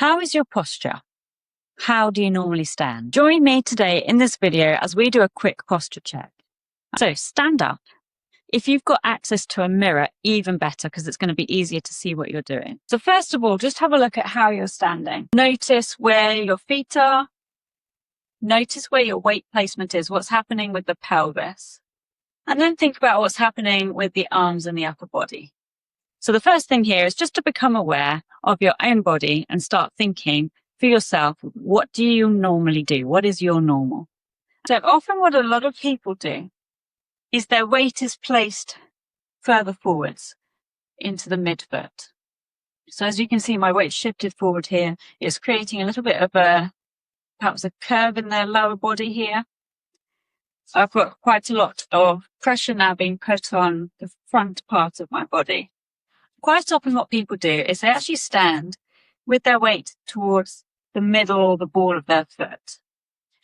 How is your posture? How do you normally stand? Join me today in this video as we do a quick posture check. So stand up. If you've got access to a mirror, even better, because it's going to be easier to see what you're doing. So first of all, just have a look at how you're standing. Notice where your feet are. Notice where your weight placement is, what's happening with the pelvis. And then think about what's happening with the arms and the upper body. So the first thing here is just to become aware of your own body and start thinking for yourself, what do you normally do? What is your normal? So often what a lot of people do is their weight is placed further forwards into the midfoot. So as you can see, my weight shifted forward here. It's creating a little bit of perhaps a curve in their lower body here. I've got quite a lot of pressure now being put on the front part of my body. Quite often what people do is they actually stand with their weight towards the middle or the ball of their foot.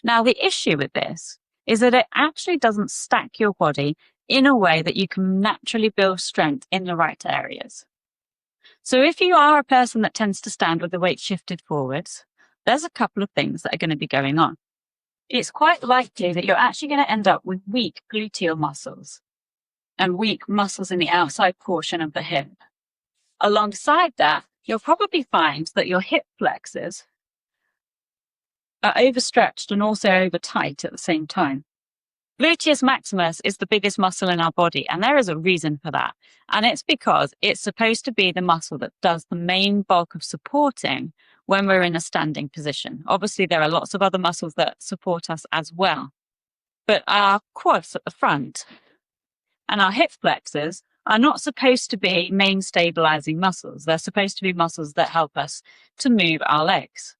Now, the issue with this is that it actually doesn't stack your body in a way that you can naturally build strength in the right areas. So if you are a person that tends to stand with the weight shifted forwards, there's a couple of things that are going to be going on. It's quite likely that you're actually going to end up with weak gluteal muscles and weak muscles in the outside portion of the hip. Alongside that, you'll probably find that your hip flexors are overstretched and also over tight at the same time. Gluteus maximus is the biggest muscle in our body, and there is a reason for that. And it's because it's supposed to be the muscle that does the main bulk of supporting when we're in a standing position. Obviously, there are lots of other muscles that support us as well. But our quads at the front and our hip flexors are not supposed to be main stabilizing muscles. They're supposed to be muscles that help us to move our legs.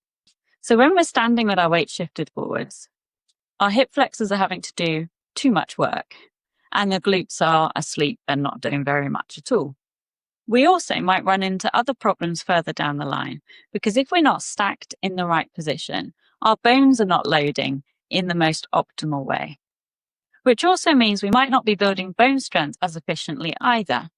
So when we're standing with our weight shifted forwards, our hip flexors are having to do too much work and the glutes are asleep and not doing very much at all. We also might run into other problems further down the line because if we're not stacked in the right position, our bones are not loading in the most optimal way, which also means we might not be building bone strength as efficiently either.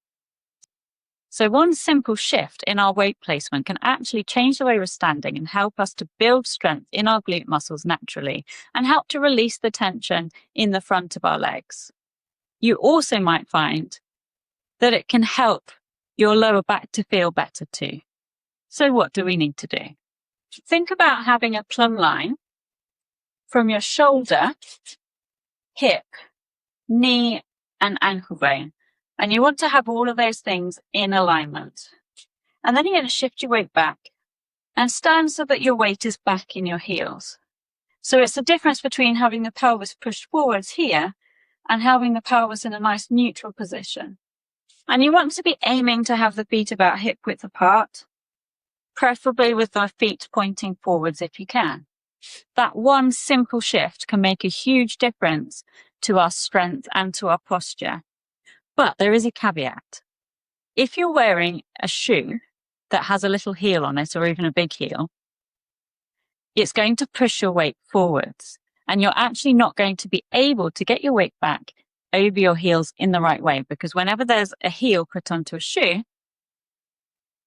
So one simple shift in our weight placement can actually change the way we're standing and help us to build strength in our glute muscles naturally and help to release the tension in the front of our legs. You also might find that it can help your lower back to feel better too. So what do we need to do? Think about having a plumb line from your shoulder, hip, knee, and ankle bone. And you want to have all of those things in alignment. And then you're going to shift your weight back and stand so that your weight is back in your heels. So it's the difference between having the pelvis pushed forwards here and having the pelvis in a nice neutral position. And you want to be aiming to have the feet about hip width apart, preferably with the feet pointing forwards if you can. That one simple shift can make a huge difference to our strength and to our posture. But there is a caveat. If you're wearing a shoe that has a little heel on it or even a big heel, it's going to push your weight forwards and you're actually not going to be able to get your weight back over your heels in the right way because whenever there's a heel put onto a shoe,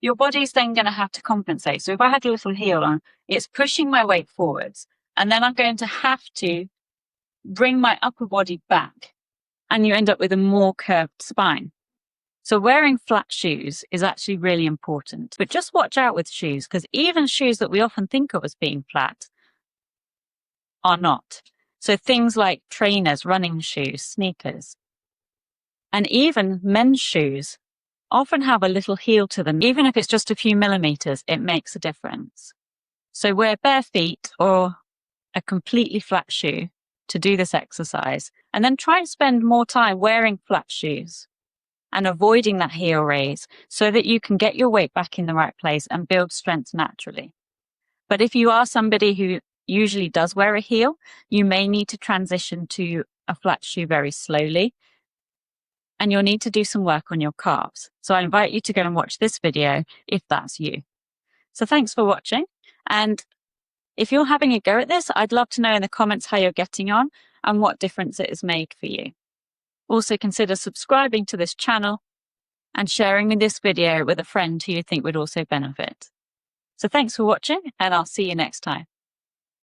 your body's then going to have to compensate. So if I had a little heel on, it's pushing my weight forwards and then I'm going to have to bring my upper body back. And you end up with a more curved spine. So wearing flat shoes is actually really important. But just watch out with shoes, because even shoes that we often think of as being flat are not. So things like trainers, running shoes, sneakers, and even men's shoes often have a little heel to them. Even if it's just a few millimeters, it makes a difference. So wear bare feet or a completely flat shoe to do this exercise, and then try and spend more time wearing flat shoes and avoiding that heel raise so that you can get your weight back in the right place and build strength naturally. But if you are somebody who usually does wear a heel, you may need to transition to a flat shoe very slowly, and you'll need to do some work on your calves. So I invite you to go and watch this video if that's you. So thanks for watching, and if you're having a go at this, I'd love to know in the comments how you're getting on and what difference it has made for you. Also consider subscribing to this channel and sharing this video with a friend who you think would also benefit. So thanks for watching, and I'll see you next time.